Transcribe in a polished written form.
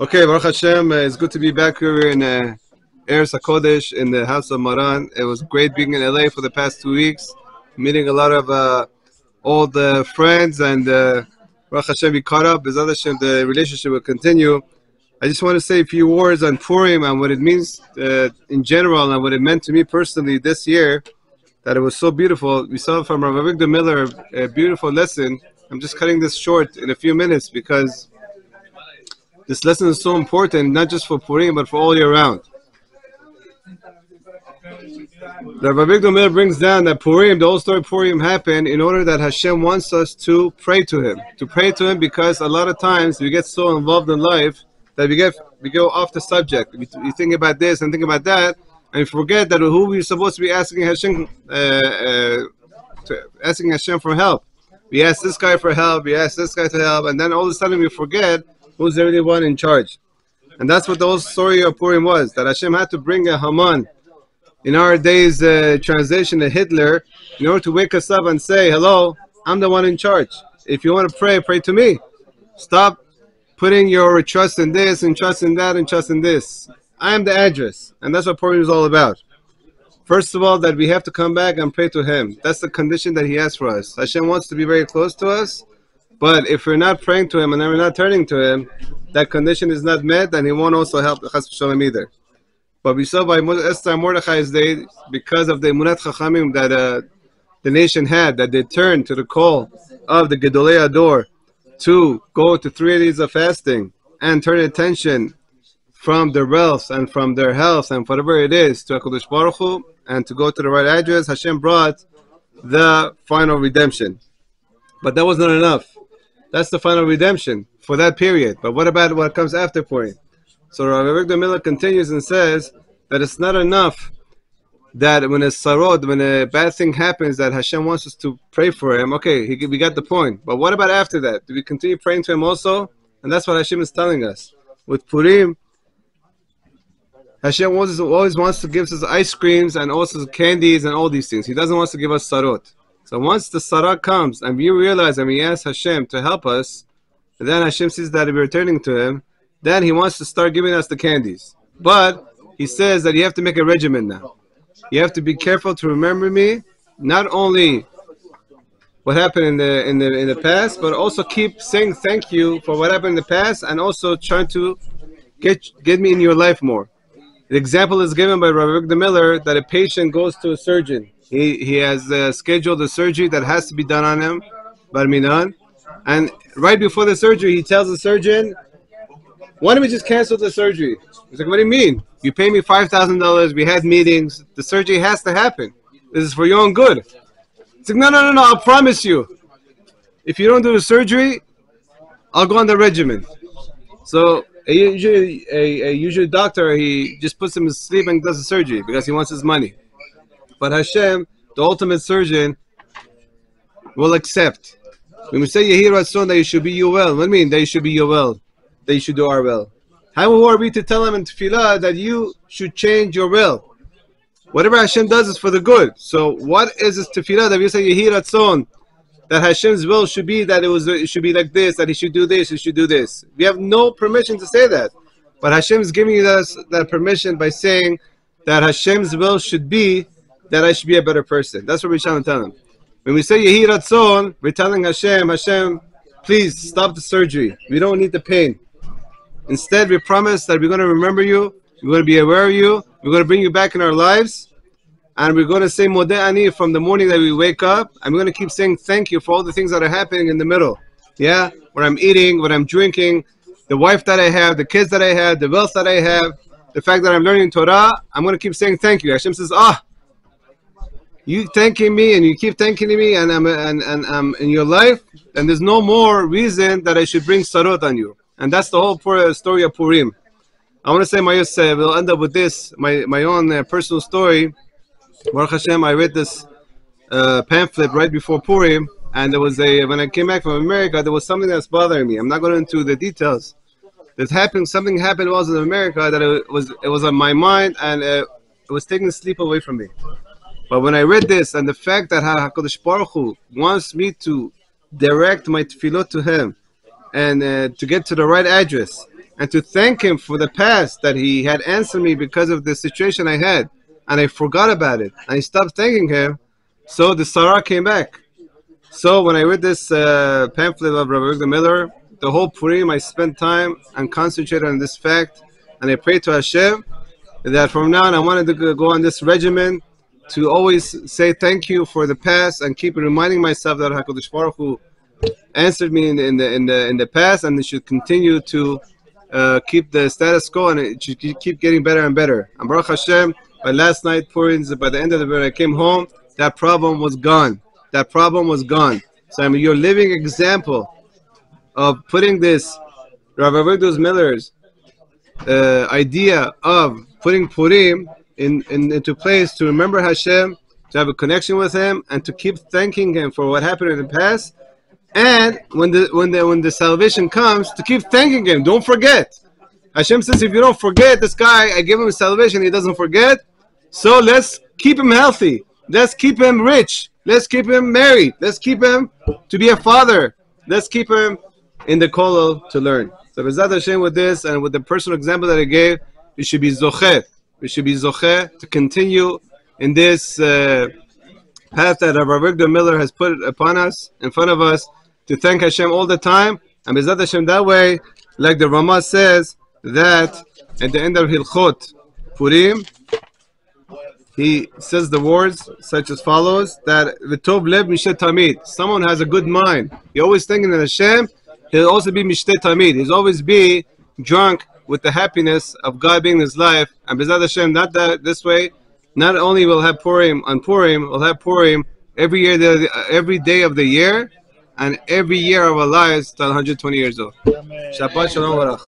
Okay, Baruch Hashem, it's good to be back here in Eretz HaKodesh in the house of Maran. It was great being in LA for the past 2 weeks, meeting a lot of old friends, and Baruch Hashem, we caught up. B'ezrat Hashem, the relationship will continue. I just want to say a few words on Purim and what it means in general and what it meant to me personally this year, that it was so beautiful. We saw from Rav Avigdor Miller a beautiful lesson. I'm just cutting this short in a few minutes because this lesson is so important, not just for Purim, but for all year round. The Rav Avigdor Miller brings down that Purim, the whole story of Purim happened in order that Hashem wants us to pray to Him, because a lot of times we get so involved in life that we go off the subject. We think about this and think about that, and we forget that who we're supposed to be asking Hashem, asking Hashem for help. We ask this guy for help, we ask this guy to help, and then all of a sudden we forget who's the really one in charge. And that's what the whole story of Purim was, that Hashem had to bring a Haman, in our days translation, a Hitler, in order to wake us up and say, hello, I'm the one in charge. If you want to pray, pray to me. Stop putting your trust in this and trust in that and trust in this. I am the address. And that's what Purim is all about. First of all, that we have to come back and pray to Him. That's the condition that He has for us. Hashem wants to be very close to us, but if we're not praying to Him and then we're not turning to Him, that condition is not met, and He won't also help the Chas v'Shalom either. But we saw by Esther and Mordechai's day, because of the Emunat Chachamim that the nation had, that they turned to the call of the Gedolei Ador to go to 3 days of fasting and turn attention from their wealth and from their health and whatever it is to HaKadosh Baruch Hu, and to go to the right address. Hashem brought the final redemption. But that was not enough. That's the final redemption for that period. But what about what comes after Purim? So Rav Avigdor Miller continues and says that it's not enough that when a sarod, when a bad thing happens, that Hashem wants us to pray for Him. Okay, we got the point. But what about after that? Do we continue praying to Him also? And that's what Hashem is telling us. With Purim, Hashem always wants to give us ice creams and also candies and all these things. He doesn't want to give us sarot. So once the sarah comes and we realize and we ask Hashem to help us, and then Hashem sees that we're returning to Him, then He wants to start giving us the candies. But He says that you have to make a regimen now. You have to be careful to remember me, not only what happened in the past, but also keep saying thank you for what happened in the past, and also trying to get me in your life more. The example is given by Rav Avigdor Miller that a patient goes to a surgeon. He has scheduled a surgery that has to be done on him, bar minan, and right before the surgery, he tells the surgeon, why don't we just cancel the surgery? He's like, what do you mean? You pay me $5,000, we had meetings, the surgery has to happen. This is for your own good. It's like, no, I'll promise you. If you don't do the surgery, I'll go on the regimen. So a usual doctor, he just puts him to sleep and does the surgery because he wants his money. But Hashem, the ultimate surgeon, will accept. When we say Yehi Ratzon, that you should be your well, what do you mean that you should be your well? That you should do our will. How are we to tell him in tefillah that you should change your will? Whatever Hashem does is for the good. So what is this tefillah that we say Yehi Ratzon? That Hashem's will should be that it should be like this, that He should do this, He should do this. We have no permission to say that. But Hashem is giving us that permission by saying that Hashem's will should be that I should be a better person. That's what we're trying to tell Him. When we say Yehi Ratzon, we're telling Hashem, please stop the surgery. We don't need the pain. Instead, we promise that we're going to remember you, we're going to be aware of you, we're going to bring you back in our lives, and we're going to say Modeh Ani from the morning that we wake up, and we're going to keep saying thank you for all the things that are happening in the middle. Yeah, what I'm eating, what I'm drinking, the wife that I have, the kids that I have, the wealth that I have, the fact that I'm learning Torah, I'm going to keep saying thank you. Hashem says, you thanking me and you keep thanking me and I'm in your life, and there's no more reason that I should bring sarot on you. And that's the whole story of Purim. I want to say we'll end up with this, my own personal story. Baruch Hashem, I read this pamphlet right before Purim, and there was when I came back from America, there was something that's bothering me. I'm not going into the details. Something happened was in America that it was on my mind, and it was taking sleep away from me. But when I read this, and the fact that HaKadosh Baruch Hu wants me to direct my tefillot to Him, and to get to the right address, and to thank him for the past that he had answered me because of the situation I had, and I forgot about it, and I stopped thanking him, so the Sarah came back. So when I read this pamphlet of Rabbi Rivkah Miller, the whole Purim I spent time and concentrated on this fact, and I prayed to Hashem that from now on I wanted to go on this regimen to always say thank you for the past and keep reminding myself that HaKadosh Baruch Hu answered me in the past, and it should continue to keep the status quo, and it should keep getting better and better. And Baruch Hashem, by last night Purim, by the end of the when I came home, that problem was gone. That problem was gone. So I mean, your living example of putting this Rabbi Rivkah Miller's idea of putting Purim into place to remember Hashem, to have a connection with Him, and to keep thanking Him for what happened in the past. And when the salvation comes, to keep thanking Him. Don't forget. Hashem says, if you don't forget this guy, I give him salvation, he doesn't forget. So let's keep him healthy. Let's keep him rich. Let's keep him married. Let's keep him to be a father. Let's keep him in the kollel to learn. So B'ezrat Hashem, with this and with the personal example that I gave, we should be zocheh. We should be zocheh to continue in this path that Rabbi Rivkah Miller has put upon us, in front of us, to thank Hashem all the time. And B'ezrat Hashem, that way, like the Ramah says, that at the end of Hilchot Purim, he says the words such as follows, that V'tov lev mishte tamid. Someone has a good mind. He always thinking of Hashem. He'll also be mishte tamid. He'll always be drunk with the happiness of God being in his life. And B'ezrat Hashem, not that this way, not only will have Purim on Purim, we'll have Purim every year, every day of the year, and every year of our lives till 120 years old. Shabbat shalom.